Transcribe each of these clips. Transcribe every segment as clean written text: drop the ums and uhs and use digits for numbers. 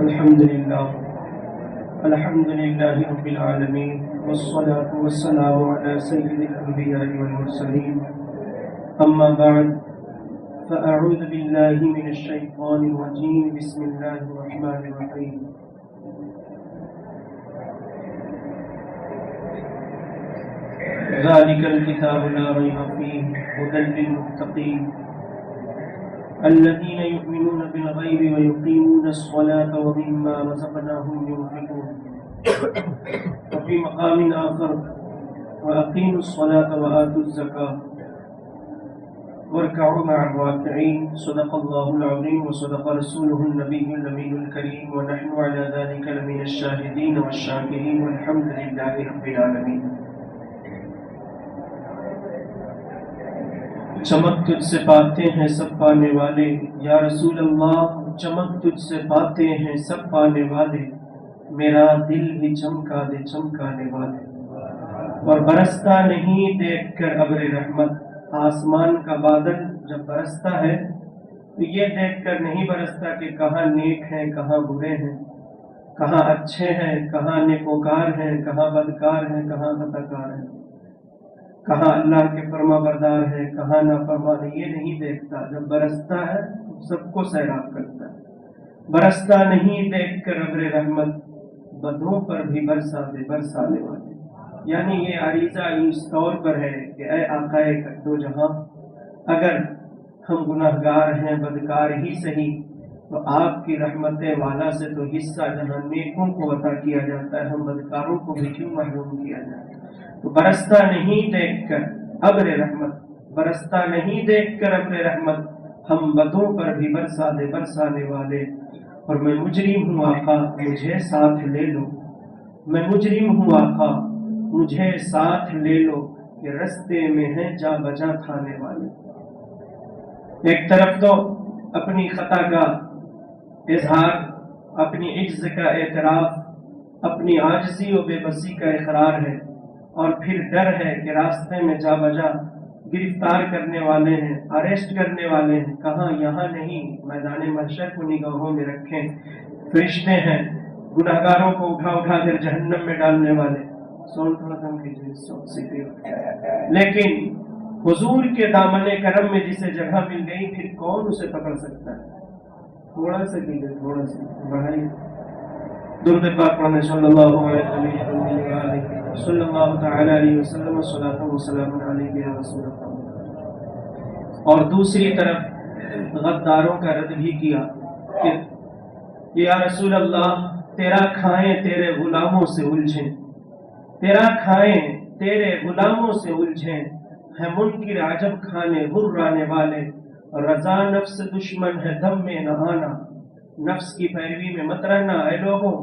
الحمد لله رب العالمين، والصلاة والسلام على سيد الأنبياء والمرسلين. أما بعد، فأعوذ بالله من الشيطان الرجيم. بسم الله الرحمن الرحيم. ذلك الكتاب لا ريب فيه هدى للمتقين الذين يؤمنون بالغيب ويقيمون الصلاة ومما رزقناهم ينفقون. وفي مقام آخر: وأقيموا الصلاة وآتوا الزكاة واركعوا مع الراكعين. صدق الله العظيم وصدق رسوله النبي الأمين الكريم، ونحن على ذلك لمن الشاهدين والشاكرين، والحمد لله رب العالمين. چمک تجھ سے پاتے ہیں سب پانے والے، یا رسول اللہ چمک تجھ سے پاتے ہیں سب پانے والے، میرا دل بھی چمکا دے چمکانے والے. اور برستا نہیں دیکھ کر ابر رحمت، آسمان کا بادل جب برستا ہے تو یہ دیکھ کر نہیں برستا کہ کہاں نیک ہیں کہاں برے ہیں، کہاں اچھے ہیں کہاں نیکوکار ہیں، کہاں بدکار ہیں کہاں خطاکار ہیں، کہاں اللہ کے فرما بردار ہے کہاں نافرمان ہے. یہ نہیں دیکھتا. جب برستا ہے سب کو سیراب کرتا ہے. برستا نہیں دیکھ کر ابر رحمت، بدوں پر بھی برسا دے برسانے والے. یعنی یہ عریضہ اس طور پر ہے کہ اے آقائے دو جہاں، اگر ہم گناہگار ہیں بدکار ہی صحیح، تو آپ کی رحمت والا سے تو حصہ جہاں نیکوں کو عطا کیا جاتا ہے، ہم بدکاروں کو بھی کیوں محروم کیا جاتا ہے. تو برستا نہیں دیکھ کر ابر رحمت، برستا نہیں دیکھ کر ابر رحمت، ہم بدوں پر بھی برسا دے برسانے والے. اور میں مجرم ہوں آقا مجھے ساتھ لے لو، میں مجرم ہوں آقا مجھے ساتھ لے لو، کہ رستے میں ہیں جا بجا کھانے والے. ایک طرف تو اپنی خطا کا اظہار، اپنی عجز کا اعتراف، اپنی عاجزی و بے بسی کا اقرار ہے، اور پھر ڈر ہے کہ راستے میں جا بجا گرفتار کرنے والے ہیں، اریسٹ کرنے والے ہیں. کہاں یہاں نہیں، میدان محشر کو نگاہوں میں رکھیں. فرشتے ہیں گناہگاروں کو اٹھا اٹھا کر جہنم میں ڈالنے والے. ساؤنڈ تھوڑا کم کیجیے. لیکن حضور کے دامن کرم میں جسے جگہ مل گئی پھر کون اسے پکڑ سکتا ہے؟ تھوڑا سا کیجیے، تھوڑا سا بڑھائیے. درود پاک پڑھنے صلی اللہ علیہ وسلم، صلی اللہ تعالی علیہ وسلم، صلاۃ و سلام علیک یا رسول اللہ. اور دوسری طرف غداروں کا رد بھی کیا کہ یا رسول اللہ تیرا کھائیں تیرے غلاموں سے الجھیں، تیرا کھائیں تیرے غلاموں سے الجھیں، ہے منکر عجب کھانے غرانے والے. رضا نفس دشمن ہے دم میں نہ آنا، نفس کی پیروی میں مت رہنا. اے لوگوں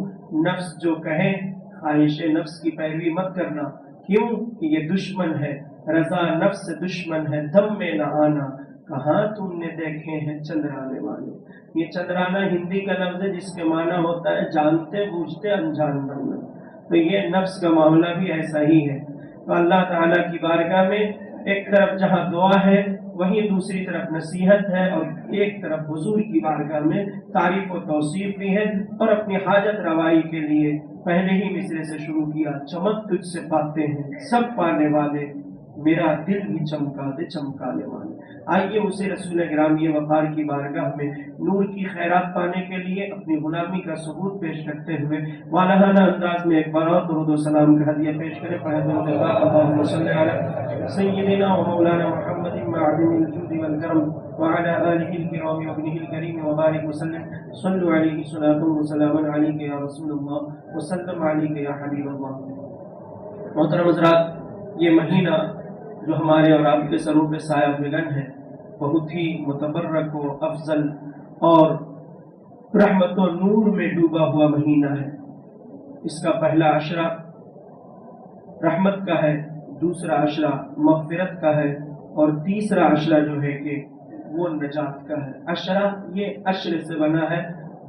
نفس جو کہے خواہش نفس کی پیروی مت کرنا. کیوں کہ یہ دشمن ہے. رضا نفس دشمن ہے دم میں نہ آنا، کہاں تم نے دیکھے ہیں چندرانے والے. یہ چندرانا ہندی کا لفظ ہے جس کے معنی ہوتا ہے جانتے بوجھتے انجان بننا. تو یہ نفس کا معاملہ بھی ایسا ہی ہے. تو اللہ تعالیٰ کی بارگاہ میں ایک طرف جہاں دعا ہے وہیں دوسری طرف نصیحت ہے، اور ایک طرف حضور کی بارگاہ میں تعریف و توصیف بھی ہے. اور اپنی حاجت روائی کے لیے پہلے ہی مصرے سے شروع کیا: چمک تجھ سے پاتے ہیں سب پانے والے، میرا دل بھی چمکا دے چمکانے والے. آئیے اسے رسول گرامی وقار کی بارگاہ میں نور کی خیرات پانے کے لیے اپنی غلامی کا ثبوت پیش کرتے ہوئے والہانہ انداز میں ایک بار اور درود و سلام کا ہدیہ پیش کریں. اللہم صل علی سیدنا و مولانا محمد معدن الجود والکرم وعلى آلہ الکرام وابنہ الکریم وبارک وسلم. صلوا علیہ صلاۃ و سلام علیک یا رسول اللہ وسلم علیک یا حبیب اللہ. محترم حضرات، یہ مہینہ جو ہمارے اور آپ کے سروں پہ سایہ فگن ہے بہت ہی متبرک و افضل اور رحمت و نور میں ڈوبا ہوا مہینہ ہے. اس کا پہلا عشرہ رحمت کا ہے، دوسرا عشرہ مغفرت کا ہے، اور تیسرا عشرہ جو ہے کہ وہ نجات کا ہے. عشرہ یہ عشر سے بنا ہے،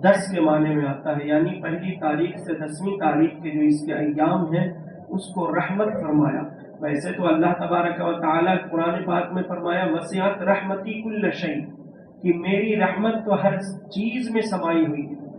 10 کے معنی میں آتا ہے، یعنی پہلی تاریخ سے 10ویں تاریخ کے جو اس کے ایام ہیں اس کو رحمت فرمایا. ویسے تو اللہ تبارک و تعالیٰ قرآن پاک میں فرمایا وسعت رحمتی کل شیء، کہ میری رحمت تو ہر چیز میں سمائی ہوئی ہے.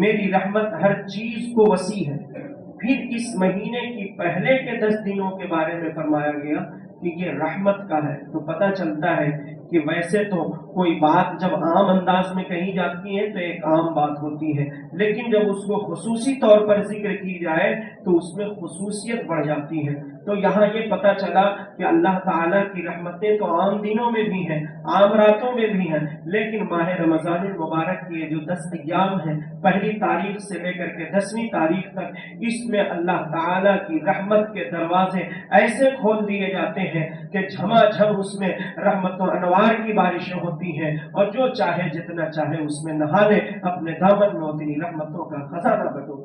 میری رحمت ہر چیز کو وسیع ہے۔ پھر اس مہینے کی پہلے کے 10 دنوں کے بارے میں فرمایا گیا کہ یہ رحمت کا ہے، تو پتہ چلتا ہے کہ ویسے تو کوئی بات جب عام انداز میں کہی جاتی ہے تو ایک عام بات ہوتی ہے، لیکن جب اس کو خصوصی طور پر ذکر کی جائے تو اس میں خصوصیت بڑھ جاتی ہے۔ تو یہاں یہ پتہ چلا کہ اللہ تعالیٰ کی رحمتیں تو عام دنوں میں بھی ہیں، عام راتوں میں بھی ہیں، لیکن ماہ رمضان المبارک کی جو 10 ایام ہیں، پہلی تاریخ سے لے کر کے 10ویں تاریخ تک، اس میں اللہ تعالیٰ کی رحمت کے دروازے ایسے کھول دیے جاتے ہیں کہ جھما جھم اس میں رحمت و انوار کی بارشیں ہوتی ہیں، اور جو چاہے جتنا چاہے اس میں نہا لے، اپنے دامن میں اتنی رحمتوں کا خزانہ بٹو۔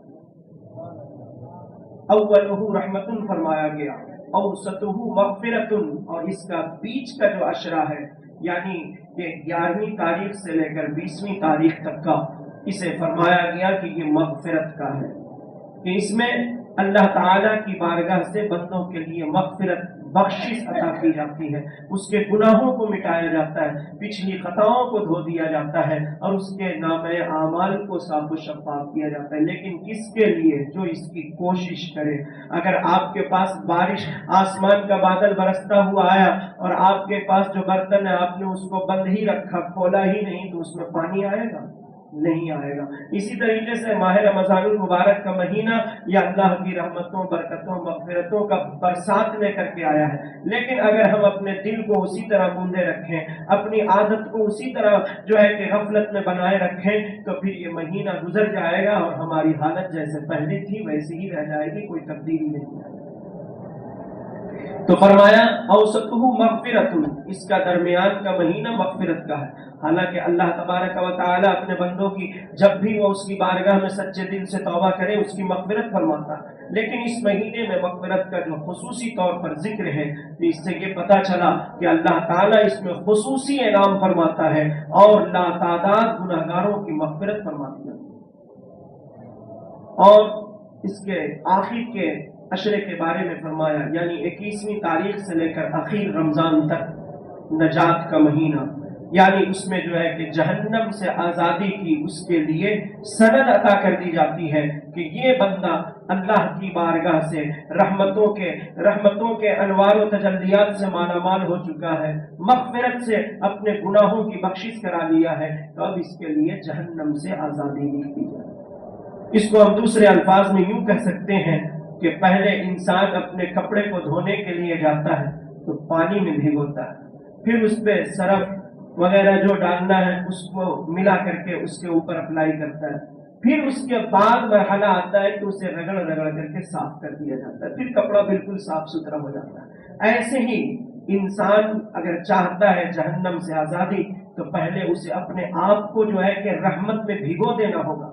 اولہ رحمت فرمایا گیا، اوسطہ مغفرت، اور اس کا بیچ کا جو عشرہ ہے، یعنی کہ 11ویں تاریخ سے لے کر 20ویں تاریخ تک کا، اسے فرمایا گیا کہ یہ مغفرت کا ہے، کہ اس میں اللہ تعالیٰ کی بارگاہ سے بندوں کے لیے مغفرت، بخشش عطا کی جاتی ہے، اس کے گناہوں کو مٹایا جاتا ہے، پچھلی خطاؤں کو دھو دیا جاتا ہے، اور اس کے نامہ اعمال کو صاف و شفاف کیا جاتا ہے۔ لیکن کس کے لیے؟ جو اس کی کوشش کرے۔ اگر آپ کے پاس بارش، آسمان کا بادل برستا ہوا آیا اور آپ کے پاس جو برتن ہے آپ نے اس کو بند ہی رکھا، کھولا ہی نہیں، تو اس میں پانی آئے گا؟ نہیں آئے گا۔ اسی طریقے سے ماہ رمضان المبارک کا مہینہ یہ اللہ کی رحمتوں، برکتوں، مغفرتوں کا برسات لے کر کے آیا ہے، لیکن اگر ہم اپنے دل کو اسی طرح گوندے رکھیں، اپنی عادت کو اسی طرح جو ہے کہ غفلت میں بنائے رکھیں، تو پھر یہ مہینہ گزر جائے گا اور ہماری حالت جیسے پہلے تھی ویسی ہی رہ جائے گی، کوئی تبدیلی نہیں آئے گی۔ تو فرمایا اوسطہ مغفرت، اس کا درمیان کا مہینہ مغفرت کا ہے۔ حالانکہ اللہ تبارک و تعالیٰ اپنے بندوں کی جب بھی وہ اس کی بارگاہ میں سچے دل سے توبہ کرے اس کی مغفرت فرماتا ہے، لیکن اس مہینے میں مغفرت کا جو خصوصی طور پر ذکر ہے، تو اس سے یہ پتہ چلا کہ اللہ تعالیٰ اس میں خصوصی انعام فرماتا ہے اور لا تعداد گناہگاروں کی مغفرت فرماتی ہے۔ اور اس کے آخر کے عشرے کے بارے میں فرمایا، یعنی 21ویں تاریخ سے لے کر آخر رمضان تک نجات کا مہینہ، یعنی اس میں جو ہے کہ جہنم سے آزادی کی اس کے لیے سند عطا کر دی جاتی ہے کہ یہ بندہ اللہ کی بارگاہ سے رحمتوں کے انوار و تجلیات سے مالا مال ہو چکا ہے، مغفرت سے اپنے گناہوں کی بخشش کرا لیا ہے، تو اب اس کے لیے جہنم سے آزادی مل دی جائے۔ اس کو ہم دوسرے الفاظ میں یوں کہہ سکتے ہیں کہ پہلے انسان اپنے کپڑے کو دھونے کے لیے جاتا ہے تو پانی میں بھگوتا ہے، پھر اس پہ سرف وغیرہ جو ڈالنا ہے اس کو ملا کر کے اس کے اوپر اپلائی کرتا ہے، پھر اس کے بعد مرحلہ آتا ہے کہ اسے رگڑ رگڑ کر کے صاف کر دیا جاتا ہے، پھر کپڑا بالکل صاف ستھرا ہو جاتا ہے۔ ایسے ہی انسان اگر چاہتا ہے جہنم سے آزادی تو پہلے اسے اپنے آپ کو جو ہے کہ رحمت میں بھگو دینا ہوگا،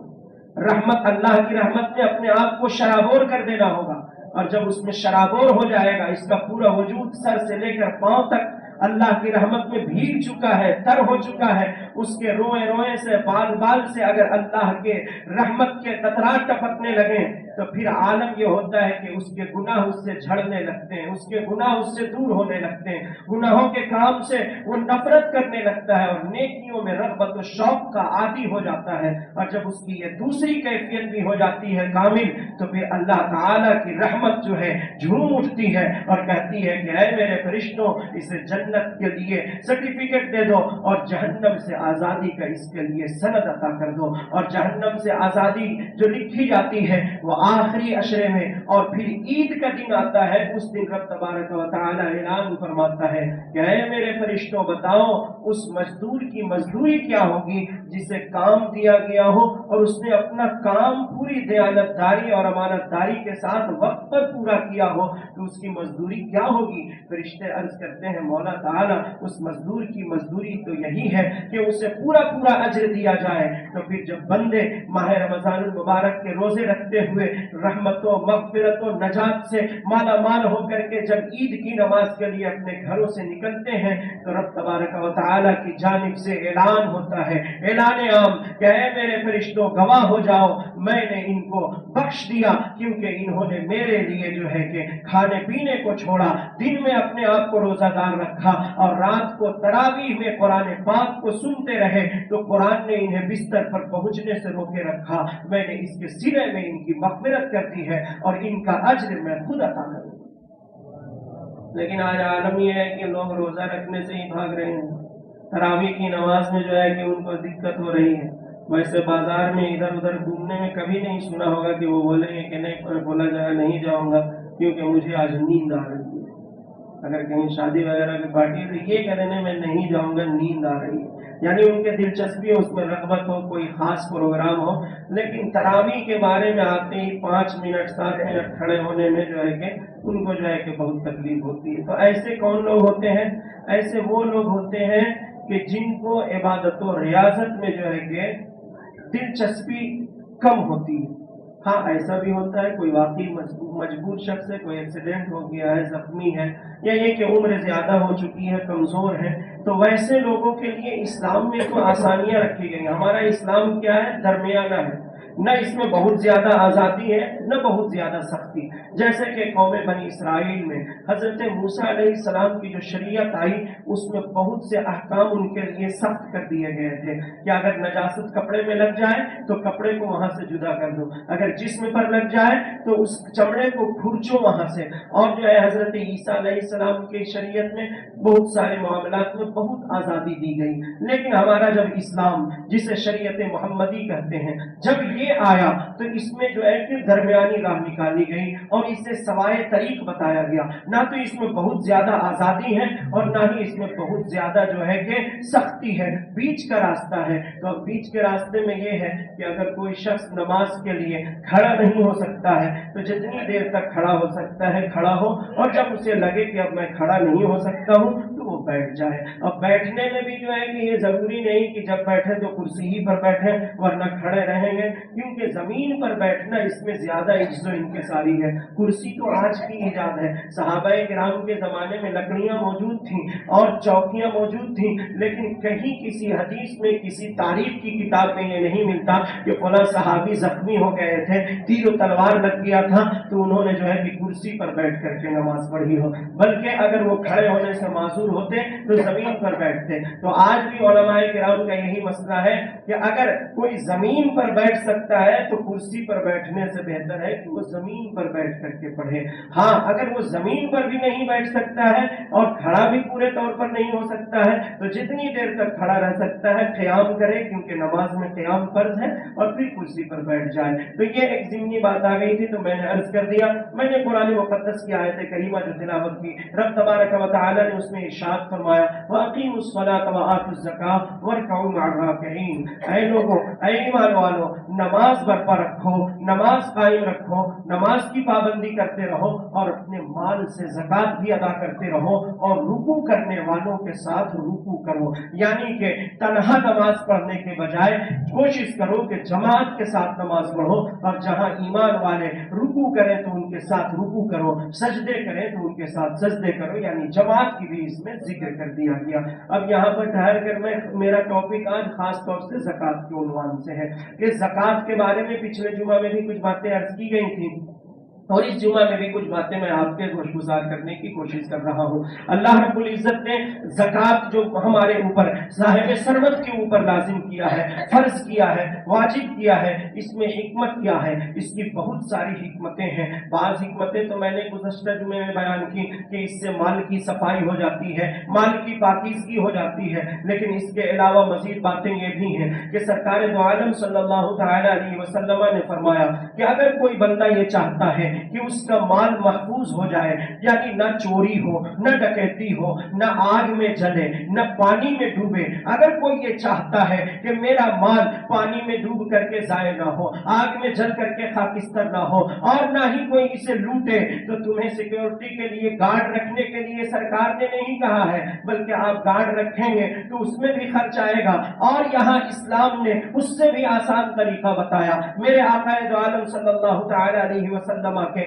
رحمت، اللہ کی رحمت میں اپنے آپ کو شرابور کر دینا ہوگا، اور جب اس میں شرابور ہو جائے گا، اس کا پورا وجود سر سے لے کر پاؤں تک اللہ کی رحمت میں بھیگ چکا ہے، تر ہو چکا ہے، اس کے روئے روئے سے، بال بال سے اگر اللہ کے رحمت کے قطرات ٹپکنے لگیں تو پھر عالم یہ ہوتا ہے کہ اس کے گناہ اس سے جھڑنے لگتے ہیں، اس کے گناہ اس سے دور ہونے لگتے ہیں، گناہوں کے کام سے وہ نفرت کرنے لگتا ہے اور نیکیوں میں رغبت و شوق کا عادی ہو جاتا ہے، اور جب اس کی یہ دوسری کیفیت بھی ہو جاتی ہے کامل، تو پھر اللہ تعالیٰ کی رحمت جو ہے جھوم اٹھتی ہے اور کہتی ہے کہ اے میرے فرشتوں، اسے جنت کے لیے سرٹیفکیٹ دے دو اور جہنم سے آزادی کا اس کے لیے سند عطا کر دو۔ اور جہنم سے آزادی جو لکھی جاتی ہے وہ آخری عشرے میں، اور پھر عید کا دن آتا ہے، اس دن رب تبارک و تعالی اعلان فرماتا ہے کہ اے میرے فرشتوں بتاؤ اس مزدور کی مزدوری کیا ہوگی جسے کام دیا گیا ہو اور اس نے اپنا کام پوری دیانتداری اور امانت داری کے ساتھ وقت پر پورا کیا ہو، تو اس کی مزدوری کیا ہوگی؟ فرشتے عرض کرتے ہیں مولا تعالی اس مزدور کی مزدوری تو یہی ہے کہ اسے پورا پورا اجر دیا جائے۔ تو پھر جب بندے ماہ رمضان المبارک کے روزے رکھتے ہوئے رحمت و مغفرت و نجات سے مالا مال ہو کر کے جب عید کی نماز کے لیے اپنے گھروں سے نکلتے ہیں تو رب تبارک و تعالی تعالیٰ کی جانب سے اعلان ہوتا ہے، اعلان عام کہ اے میرے فرشتوں گواہ ہو جاؤ، میں نے ان کو بخش دیا کیونکہ انہوں نے میرے لیے جو ہے کہ کھانے پینے کو چھوڑا، دن میں اپنے آپ کو روزہ دار رکھا اور رات کو تراویح میں قرآن پاک کو سنتے رہے، تو قرآن نے انہیں بستر پر پہنچنے سے روکے رکھا، میں نے اس کے سلے میں ان کی مغفرت کر دی ہے اور ان کا اجر میں خود عطا کروں۔ لیکن آج عالم یہ ہے کہ لوگ روزہ رکھنے سے ہی بھاگ رہے ہیں، تراویح کی نماز میں جو ہے کہ ان کو دقت ہو رہی ہے۔ ویسے بازار میں ادھر ادھر گھومنے میں کبھی نہیں سنا ہوگا کہ وہ بولیں گے کہ نہیں، بولا جائے نہیں جاؤں گا کیونکہ مجھے آج نیند آ رہی ہے۔ اگر کہیں شادی وغیرہ کی پارٹی ہے تو یہ کہنے میں نہیں جاؤں گا، نیند آ رہی ہے، یعنی ان کے دلچسپی ہو، اس میں رغبت ہو، کوئی خاص پروگرام ہو، لیکن تراویح کے بارے میں آتے ہی 5 منٹ 7 منٹ کھڑے ہونے میں جو ہے کہ ان کو جو ہے کہ بہت تکلیف ہوتی ہے۔ تو ایسے کون لوگ ہوتے ہیں؟ ایسے وہ لوگ ہوتے ہیں کہ جن کو عبادت و ریاضت میں جو ہے کہ دلچسپی کم ہوتی ہے۔ ہاں ایسا بھی ہوتا ہے کوئی واقعی مجبور شخص ہے، کوئی ایکسیڈنٹ ہو گیا ہے، زخمی ہے، یا یہ کہ عمر زیادہ ہو چکی ہے، کمزور ہے، تو ویسے لوگوں کے لیے اسلام میں تو آسانیاں رکھی گئی۔ ہمارا اسلام کیا ہے؟ درمیانہ ہے، نہ اس میں بہت زیادہ آزادی ہے نہ بہت زیادہ سختی۔ جیسے کہ قوم بنی اسرائیل میں حضرت موسیٰ علیہ السلام کی جو شریعت آئی اس میں بہت سے احکام ان کے لیے سخت کر دیے گئے تھے کہ اگر نجاست کپڑے میں لگ جائے تو کپڑے کو وہاں سے جدا کر دو، اگر جسم پر لگ جائے تو اس چمڑے کو کھرچو وہاں سے۔ اور جو ہے حضرت عیسیٰ علیہ السلام کی شریعت میں بہت سارے معاملات میں بہت آزادی دی گئی۔ لیکن ہمارا جب اسلام، جسے شریعت محمدی کہتے ہیں، جب یہ آیا تو اس میں جو ہے کہ درمیانی راہ نکالی گئی اور اسے سوائے طریق بتایا گیا۔ نہ تو اس میں بہت زیادہ آزادی ہے اور نہ ہی اس میں بہت زیادہ جو ہے کہ سختی ہے، بیچ کا راستہ ہے۔ تو بیچ کے راستے میں یہ ہے کہ اگر کوئی شخص نماز کے لیے کھڑا نہیں ہو سکتا ہے تو جتنی دیر تک کھڑا ہو سکتا ہے کھڑا ہو، اور جب اسے لگے کہ اب میں کھڑا نہیں ہو سکتا ہوں تو وہ بیٹھ جائے۔ اب بیٹھنے میں بھی جو ہے کہ یہ ضروری نہیں کہ جب بیٹھے تو کرسی ہی پر بیٹھے ورنہ کھڑے رہیں گے، کیونکہ زمین پر بیٹھنا اس میں زیادہ عزت و انکساری ہے۔ کرسی تو آج کی ایجاد ہے، صحابہ کرام کے زمانے میں لکڑیاں موجود تھیں اور چوکیاں موجود تھیں، لیکن کہیں کسی حدیث میں کسی تاریخ کی کتاب میں یہ نہیں ملتا کہ فلاں صحابی زخمی ہو گئے تھے، تیر و تلوار لگ گیا تھا تو انہوں نے جو ہے کہ کرسی پر بیٹھ کر کے نماز پڑھی ہو، بلکہ اگر وہ کھڑے ہونے سے معذور ہوتے تو زمین پر بیٹھتے۔ تو آج بھی علماء کرام کا یہی مسئلہ ہے کہ اگر کوئی زمین پر بیٹھ سکتا ہے تو کرسی پر بیٹھنے سے بہتر ہے کہ وہ زمین پر بیٹھ کر کے پڑھے۔ ہاں اگر وہ زمین پر بھی نہیں بیٹھ سکتا ہے اور کھڑا بھی پورے طور پر نہیں ہو سکتا ہے تو جتنی دیر تک کھڑا رہ سکتا ہے قیام کرے، کیونکہ نماز میں قیام فرض ہے، اور پھر کرسی پر بیٹھ جائے۔ تو یہ ایک ضمنی بات آ گئی تھی تو میں نے عرض کر دیا۔ میں نے قرآن مقدس کی آیت کریمہ جو تلاوت کی، رب تبارک و تعالی نے اس میں ارشاد فرمایا وَأَقِيمُوا الصَّلَاةَ وَآتُوا الزَّكَاةَ وَارْكَعُوا مَعَ الرَّاكِعِينَ۔ اے لوگوں، اے ایمان والو، نماز برپا رکھو، نماز قائم رکھو، نماز کی پابندی کرتے رہو اور اپنے مال سے زکوٰۃ بھی ادا کرتے رہو اور رکوع کرنے والوں کے ساتھ رکوع کرو، یعنی کہ تنہا نماز پڑھنے کے بجائے کوشش کرو کہ جماعت کے ساتھ نماز پڑھو، اور جہاں ایمان والے رکوع کریں تو ان کے ساتھ رکوع کرو، سجدے کریں تو ان کے ساتھ سجدے کرو، یعنی جماعت کی بھی اس میں ذکر کر دیا گیا۔ اب یہاں پر ٹھہر کر میرا ٹاپک آج خاص طور سے زکوٰۃ کے عنوان سے ہے کہ زکوٰۃ کے بارے میں پچھلے جمعہ میں بھی کچھ باتیں عرض کی گئی تھیں اور اس جمعہ میں بھی کچھ باتیں میں آپ کے گوشگزار کرنے کی کوشش کر رہا ہوں۔ اللہ رب العزت نے زکوٰۃ جو ہمارے اوپر صاحب ثروت کے اوپر لازم کیا ہے، فرض کیا ہے، واجب کیا ہے، اس میں حکمت کیا ہے؟ اس کی بہت ساری حکمتیں ہیں۔ بعض حکمتیں تو میں نے گزشتہ جمعے میں بیان کی کہ اس سے مال کی صفائی ہو جاتی ہے، مال کی پاکیزگی ہو جاتی ہے، لیکن اس کے علاوہ مزید باتیں یہ بھی ہیں کہ سرکار دو عالم صلی اللہ تعالی علیہ وسلم نے فرمایا کہ اگر کوئی بندہ یہ چاہتا ہے کہ اس کا مال محفوظ ہو جائے، یعنی نہ چوری ہو، نہ ڈکیتی ہو، نہ آگ میں جلے، نہ پانی میں ڈوبے، اگر کوئی یہ چاہتا ہے کہ میرا مال پانی میں ڈوب کر کے ضائع نہ ہو، آگ میں جل کر کے خاکستر نہ ہو، اور نہ ہی کوئی اسے لوٹے، تو تمہیں سیکیورٹی کے لیے گارڈ رکھنے کے لیے سرکار نے نہیں کہا ہے، بلکہ آپ گارڈ رکھیں گے تو اس میں بھی خرچ آئے گا، اور یہاں اسلام نے اس سے بھی آسان طریقہ بتایا۔ میرے آقا دو عالم صلی اللہ تعالی علیہ وسلم کے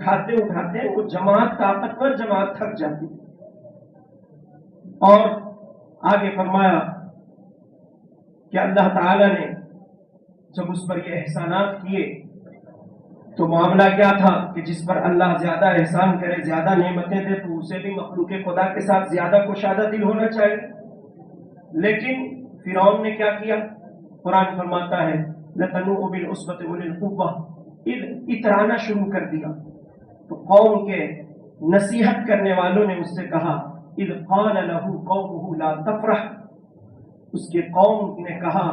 اٹھاتے اٹھاتے وہ جماعت طاقتور جماعت تھک جاتی. اور آگے فرمایا کہ اللہ تعالی نے جب اس پر یہ احسانات کیے تو معاملہ کیا تھا کہ جس پر اللہ زیادہ احسان کرے، زیادہ نعمتیں دے، تو اسے بھی مخلوق خدا کے ساتھ زیادہ کشادہ دل ہونا چاہیے. لیکن فرعون نے کیا کیا؟ قرآن فرماتا ہے لَتَنُوءُ بِالْعُصْبَةِ أُولِي الْقُوَّةِ، اترانا شروع کر دیا. تو قوم کے نصیحت کرنے والوں نے اس سے کہا اِذْ قَالَ لَهُ قَوْمُهُ لَا تَفْرَحْ، اس کے قوم نے کہا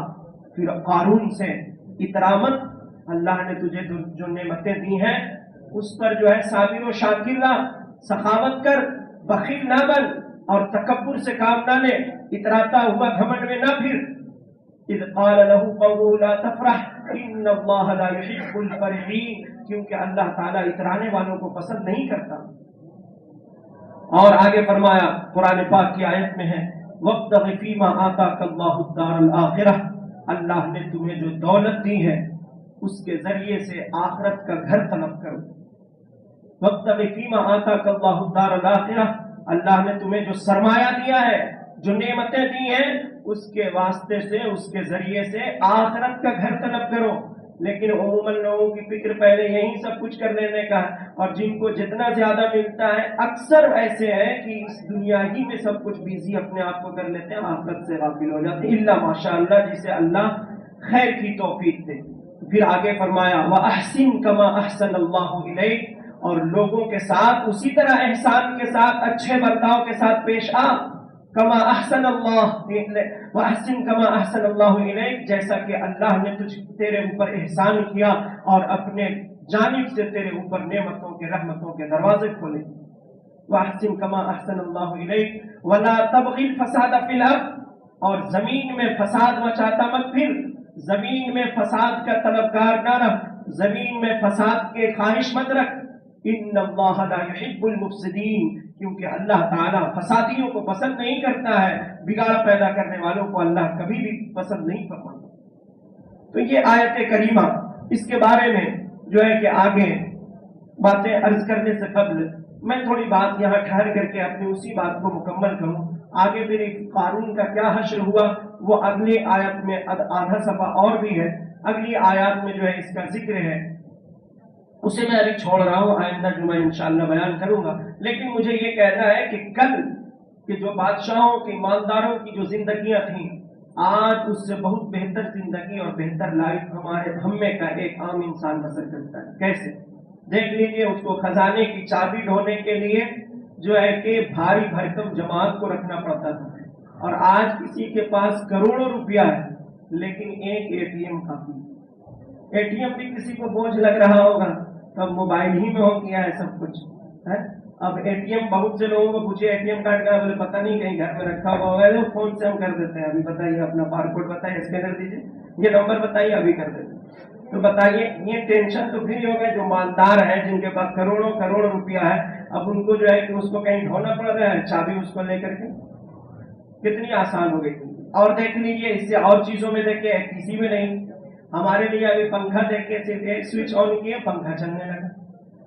پھر قارون سے اترامت، اللہ نے تجھے جو نعمتیں دی ہیں اس پر جو ہے صابر و شاکر رہ، سخاوت کر، بخیل نہ بن اور تکبر سے کام نہ لے، اتراتا ہوا گھمنڈ میں نہ پھر. اذ قال له قومه لا تفرح ان اللہ لا يحب الفرحین، کیونکہ اللہ تعالیٰ اترانے والوں کو پسند نہیں کرتا. اور آگے فرمایا قرآن پاک کی آیت میں ہے وَابْتَغِ فِيمَا آتَاكَ اللَّهُ الدَّارَ الْآخِرَةَ، اللہ نے تمہیں جو دولت دی ہے اس کے ذریعے سے آخرت کا گھر طلب کرو. وَابْتَغِ فِيمَا آتَاكَ اللَّهُ الدَّارَ الْآخِرَةَ، اللہ نے تمہیں جو سرمایہ دیا ہے، جو نعمتیں دی ہیں، اس کے واسطے سے، اس کے ذریعے سے آخرت کا گھر طلب کرو. لیکن عموماً لوگوں کی فکر پہلے یہی سب کچھ کر لینے کا ہے، اور جن کو جتنا زیادہ ملتا ہے اکثر ایسے ہیں کہ اس دنیا ہی میں سب کچھ بیزی اپنے آپ کو کر لیتے ہیں، آخرت سے غافل ہو جاتے ہیں، الا ماشاء اللہ جسے اللہ خیر کی توفیق دے. پھر آگے فرمایا وَأَحْسِن كَمَا أَحْسَنَ اللَّهُ إِلَيْكَ، اور لوگوں کے ساتھ اسی طرح احسان کے ساتھ، اچھے برتاؤ کے ساتھ پیش آ. کما احسن اللہ وَأَحْسِن كَمَا أَحْسَنَ اللَّهُ إِلَيْكَ، جیسا کہ اللہ نے تیرے اوپر احسان کیا اور اپنے جانب سے تیرے اوپر نعمتوں کے، رحمتوں کے دروازے کھولے. وَأَحْسِن كَمَا أَحْسَنَ اللَّهُ إِلَيْكَ وَلَا تَبْغِ الْفَسَادَ فِي الْأَرْضِ، اور زمین میں فساد مچاتا مت پھر، زمین میں فساد کا طلبگار نہ رہ، زمین میں فساد کے خواہش مت رکھ. ان اللہ لا يحب المفسدین، کیونکہ اللہ تعالیٰ فسادیوں کو پسند نہیں کرتا ہے، بگاڑ پیدا کرنے والوں کو اللہ کبھی بھی پسند نہیں فرماتا. تو یہ آیت کریمہ، اس کے بارے میں جو ہے کہ آگے باتیں عرض کرنے سے قبل میں تھوڑی بات یہاں ٹھہر کر کے اپنی اسی بات کو مکمل کروں. آگے پھر قارون کا کیا حشر ہوا وہ اگلی آیت میں آدھا صفحہ اور بھی ہے، اگلی آیات میں جو ہے اس کا ذکر ہے، اسے میں ابھی چھوڑ رہا ہوں، آئندہ جمعہ انشاءاللہ بیان کروں گا. لیکن مجھے یہ کہنا ہے کہ کل کہ جو بادشاہوں کی، مالداروں کی جو زندگیاں تھیں، آج اس سے بہت بہتر زندگی اور بہتر لائف ہم میں کا ایک عام انسان بسر کرتا ہے. کیسے؟ دیکھ لیجیے، اس کو خزانے کی چابی ڈھونے کے لیے جو ہے کہ بھاری بھرکم جماعت کو رکھنا پڑتا تھا، اور آج کسی کے پاس کروڑوں روپیہ ہے لیکن ایک اے ٹی ایم کافی. اے ٹی ایم بھی کسی کو بوجھ لگ رہا ہوگا، تب موبائل ہی میں ہو گیا ہے سب کچھ ہے. اب اے ٹی ایم بہت سے لوگوں کو پوچھے اے ٹی ایم کارڈ کا، بولے پتہ نہیں، کہیں گھر میں رکھا ہوا ہوگا، تو فون سے ہم کر دیتے ہیں. ابھی بتائیے اپنا بار کوڈ بتائیے، اسکینر دیجیے، یہ نمبر بتائیے، ابھی کر دیتے. تو بتائیے یہ ٹینشن تو پھر ہی ہوگا. جو مالدار ہیں، جن کے پاس کروڑوں کروڑ روپیہ ہے، اب ان کو جو ہے کہ اس کو کہیں ڈھونا پڑ رہا ہے، چابی اس کو لے کر کے. کتنی آسان ہو گئی. اور دیکھ لیجیے اس سے اور چیزوں میں دیکھیں، کسی میں نہیں. ہمارے لیے ابھی پنکھا دیکھے، صرف ایک سوئچ آن کیے پنکھا چلنے لگا.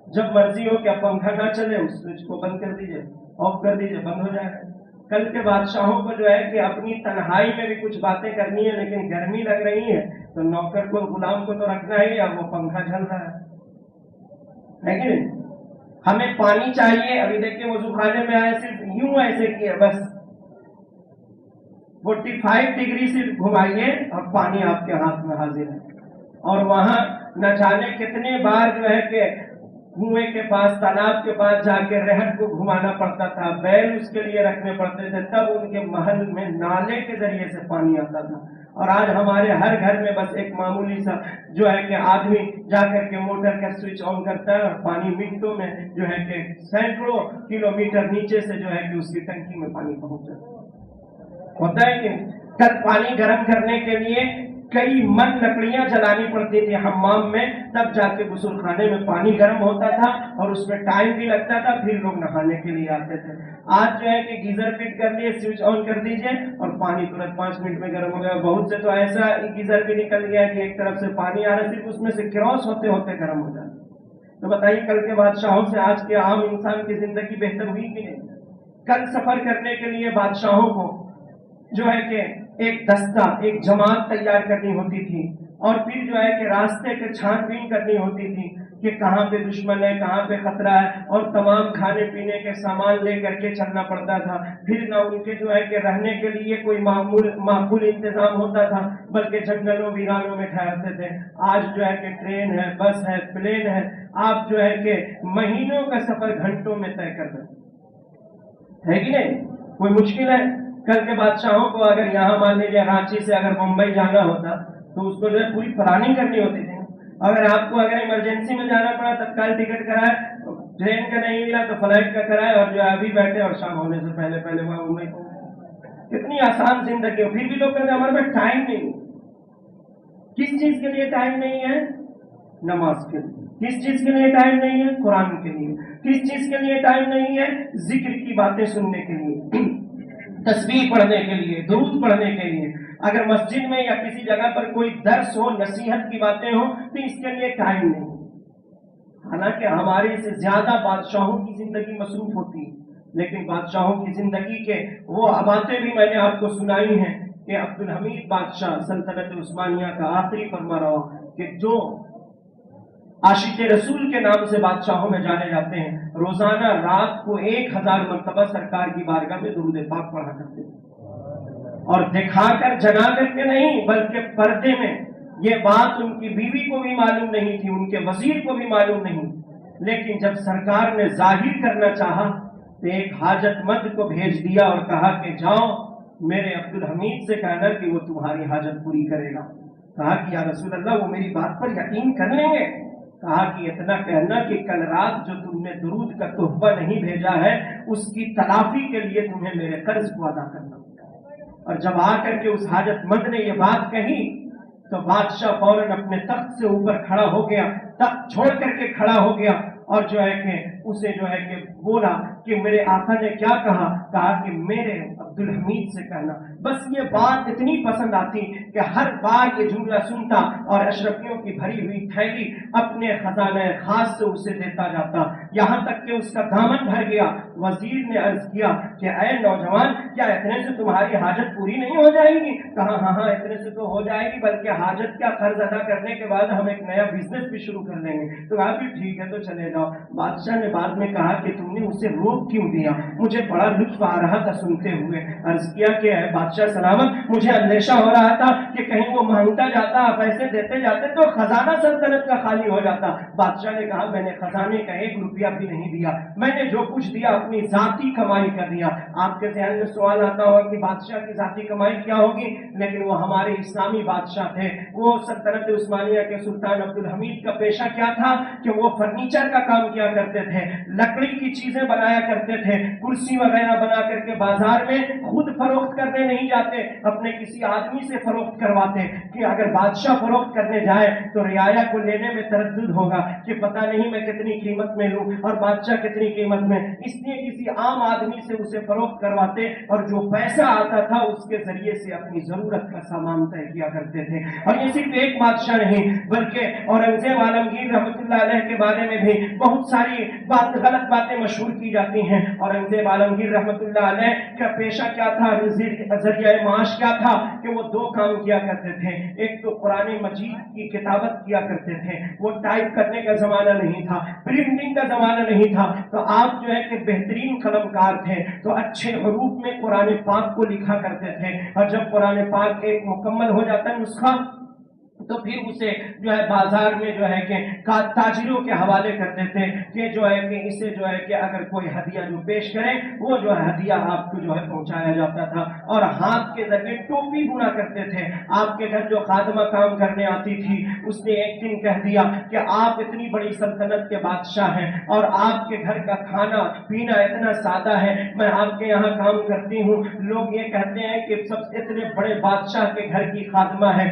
جب مرضی ہو کہ اب پنکھا نہ چلے، اس سوئچ کو بند کر دیجیے، آف کر دیجیے، بند ہو جائے گا. کل کے بادشاہوں کو جو ہے کہ اپنی تنہائی میں بھی کچھ باتیں کرنی ہے، لیکن گرمی لگ رہی ہے تو نوکر کو، غلام کو تو رکھنا ہی، اب وہ پنکھا چل رہا ہے کہ نہیں. ہمیں پانی چاہیے، ابھی دیکھیے وضو خانے میں آئے، صرف یوں ایسے کیے، بس 45 ڈگری سے گھمائیے اور پانی آپ کے ہاتھ میں حاضر ہے. اور وہاں نہ جانے کتنے بار جو ہے کہ کنویں کے پاس، تالاب کے پاس جا کے رہٹ کو گھمانا پڑتا تھا، بیل اس کے لیے رکھنے پڑتے تھے، تب ان کے محل میں نالے کے ذریعے سے پانی آتا تھا. اور آج ہمارے ہر گھر میں بس ایک معمولی سا جو ہے کہ آدمی جا کر کے موٹر کا سوئچ آن کرتا ہے اور پانی منٹوں میں جو ہے کہ سینکڑوں کلومیٹر نیچے سے جو ہے کہ اس کی ٹنکی میں پانی پہنچ جاتا ہوتا ہے. کہ کل پانی گرم کرنے کے لیے کئی من لکڑیاں جلانی پڑتی تھی حمام میں، تب جا کے غسل خانے میں پانی گرم ہوتا تھا، اور اس میں ٹائم بھی لگتا تھا، پھر لوگ نہانے کے لیے آتے تھے. آج جو ہے کہ گیزر فٹ کر لیے، سوئچ آن کر دیجئے اور پانی ترنت 5 منٹ میں گرم ہو گیا. بہت سے تو ایسا گیزر بھی نکل گیا کہ ایک طرف سے پانی آ رہا ہے، صرف اس میں سے کراس ہوتے ہوتے گرم ہو جاتا. تو بتائیے کل کے بادشاہوں سے آج کے عام انسان کی زندگی بہتر ہوئی کہ نہیں؟ کل سفر کرنے کے لیے بادشاہوں کو جو ہے کہ ایک دستہ، ایک جماعت تیار کرنی ہوتی تھی، اور پھر جو ہے کہ راستے کے چھان بین کرنی ہوتی تھی کہ کہاں پہ دشمن ہے، کہاں پہ خطرہ ہے، اور تمام کھانے پینے کے سامان لے کر کے چلنا پڑتا تھا۔ پھر نہ ان کے جو ہے کہ رہنے کے لیے کوئی معقول انتظام ہوتا تھا، بلکہ جنگلوں ویرانوں میں ٹھہرتے تھے۔ آج جو ہے کہ ٹرین ہے، بس ہے، پلین ہے، آپ جو ہے کہ مہینوں کا سفر گھنٹوں میں طے کر دیں، ہے کہ نہیں؟ کوئی مشکل ہے؟ کل کے بادشاہوں کو اگر یہاں مان لیجیے رانچی سے اگر ممبئی جانا ہوتا تو اس کو جو ہے پوری پلاننگ کرنی ہوتی تھی۔ اگر آپ کو اگر ایمرجنسی میں جانا پڑا، تتکال ٹکٹ کرائے، ٹرین کا نہیں ملا تو فلائٹ کا کرائے، اور جو ہے ابھی بیٹھے اور شام ہونے سے پہلے پہلے وہاں ممبئی پہنچے۔ کتنی آسان زندگی ہو، پھر بھی لوگ کہتے ہیں ہمارے پاس ٹائم نہیں۔ کس چیز کے لیے ٹائم نہیں ہے؟ نماز کے لیے۔ کس چیز کے لیے ٹائم نہیں ہے؟ قرآن کے لیے۔ کس چیز کے لیے ٹائم نہیں ہے؟ ذکر کی باتیں سننے کے لیے، تسبیح پڑھنے کے لیے، درود پڑھنے کے لیے۔ اگر مسجد میں یا کسی جگہ پر کوئی درس ہو، نصیحت کی باتیں ہوں، تو اس کے لیے ٹائم نہیں۔ حالانکہ ہمارے سے زیادہ بادشاہوں کی زندگی مصروف ہوتی ہے، لیکن بادشاہوں کی زندگی کے وہ باتیں بھی میں نے آپ کو سنائی ہیں کہ عبدالحمید بادشاہ سلطنت عثمانیہ کا آخری فرما رہا کہ جو عاشق رسول کے نام سے بادشاہوں میں جانے جاتے ہیں، روزانہ رات کو 1000 مرتبہ سرکار کی بارگاہ میں درود پاک پڑھا کرتے ہیں، اور دکھا کر جگا کر کے نہیں بلکہ پردے میں۔ یہ بات ان کی بیوی کو بھی معلوم نہیں تھی، ان کے وزیر کو بھی معلوم نہیں، لیکن جب سرکار نے ظاہر کرنا چاہا تو ایک حاجت مند کو بھیج دیا اور کہا کہ جاؤ میرے عبدالحمید سے کہنا کہ وہ تمہاری حاجت پوری کرے گا۔ کہا کہ یا رسول اللہ وہ میری بات پر یقین کر لیں گے؟ کہا کہ اتنا کہنا کہ کل رات جو تم نے درود کا تحفہ نہیں بھیجا ہے اس کی تلافی کے لیے تمہیں میرے قرض کو ادا کرنا ہوگا۔ اور جب آ کر کے اس حاجت مند نے یہ بات کہی تو بادشاہ فوراً اپنے تخت سے اوپر کھڑا ہو گیا، تخت چھوڑ کر کے کھڑا ہو گیا، اور جو ہے کہ اسے جو ہے کہ بولا کہ میرے آقا نے کیا کہا؟ کہا کہ میرے عبدالحمید سے کہنا۔ بس یہ بات اتنی پسند آتی کہ ہر بار یہ جملہ سنتا اور اشرفیوں کی بھری ہوئی تھیلی اپنے خزانہ خاص سے اسے دیتا جاتا، یہاں تک کہ اس کا دامن بھر گیا۔ وزیر نے عرض کیا کہ اے نوجوان، کیا اتنے سے تمہاری حاجت پوری نہیں ہو جائے گی؟ کہا ہاں اتنے سے تو ہو جائے گی، بلکہ حاجت کا قرض ادا کرنے کے بعد ہم ایک نیا بزنس بھی شروع کر لیں گے۔ تو کہا بھی ٹھیک ہے تو چلے جاؤ۔ بادشاہ نے بعد میں کہا کہ تم نے اسے روک کیوں دیا؟ مجھے بڑا لطف آ رہا تھا سنتے ہوئے۔ عرض کیا کہ اے بادشاہ سلامت، مجھے اندیشہ ہو رہا تھا کہ کہیں وہ مانگتا جاتا، پیسے دیتے جاتے تو خزانہ سلطنت کا خالی ہو جاتا۔ بادشاہ نے کہا میں نے خزانے کا 1 روپیہ بھی نہیں دیا، میں نے جو کچھ دیا اپنی ذاتی کمائی کر دیا۔ آپ کے ذہن میں سوال آتا ہوگا کہ بادشاہ کی ذاتی کمائی کیا ہوگی؟ لیکن وہ ہمارے اسلامی بادشاہ تھے۔ وہ سلطنت عثمانیہ کے سلطان عبدالحمید کا پیشہ کیا تھا کہ وہ فرنیچر کا کام کیا کرتے تھے، لکڑی کی چیزیں بنایا کرتے تھے، کرسی وغیرہ بنا کر کے بازار میں خود فروخت کرنے نہیں جاتے، اپنے کسی آدمی سے فروخت کرواتے کہ اگر بادشاہ فروخت کرنے جائے تو رعایا کو لینے میں تردد ہوگا کہ پتہ نہیں میں کتنی قیمت میں لوں اور بادشاہ کتنی قیمت میں، اس لیے کسی عام آدمی سے اسے فروخت کرواتے اور جو پیسہ آتا تھا اس کے ذریعے سے اپنی ضرورت کا سامان طے کیا کرتے تھے۔ اور یہ صرف ایک بادشاہ نہیں بلکہ اورنگزیب عالمگیر رحمۃ اللہ علیہ کے بارے میں بھی بہت ساری غلط باتیں مشہور کی جاتی ہیں۔ اورنگزیب عالمگیر رحمۃ اللہ علیہ کا پیشہ کیا تھا، ذریعہ معاش کیا تھا کہ وہ 2 کام کیا کرتے تھے۔ ایک تو قرآن مجید کی کتابت کیا کرتے تھے، وہ ٹائپ کرنے کا زمانہ نہیں تھا، پرنٹنگ کا زمانہ نہیں تھا، تو آپ جو ہے کہ بہترین قلم کار تھے تو اچھے حروف میں قرآن پاک کو لکھا کرتے تھے، اور جب قرآن پاک ایک مکمل ہو جاتا ہے نسخہ تو پھر اسے جو ہے بازار میں جو ہے کہ تاجروں کے حوالے کرتے تھے کہ جو ہے کہ اسے جو ہے کہ اگر کوئی ہدیہ جو پیش کرے وہ جو ہے ہدیہ آپ کو جو ہے پہنچایا جاتا تھا۔ اور ہاتھ کے ذریعے ٹوپی بنا کرتے تھے۔ آپ کے گھر جو خادمہ کام کرنے آتی تھی اس نے ایک دن کہہ دیا کہ آپ اتنی بڑی سلطنت کے بادشاہ ہیں اور آپ کے گھر کا کھانا پینا اتنا سادہ ہے، میں آپ کے یہاں کام کرتی ہوں، لوگ یہ کہتے ہیں کہ سب اتنے بڑے بادشاہ کے گھر کی خادمہ ہے،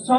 100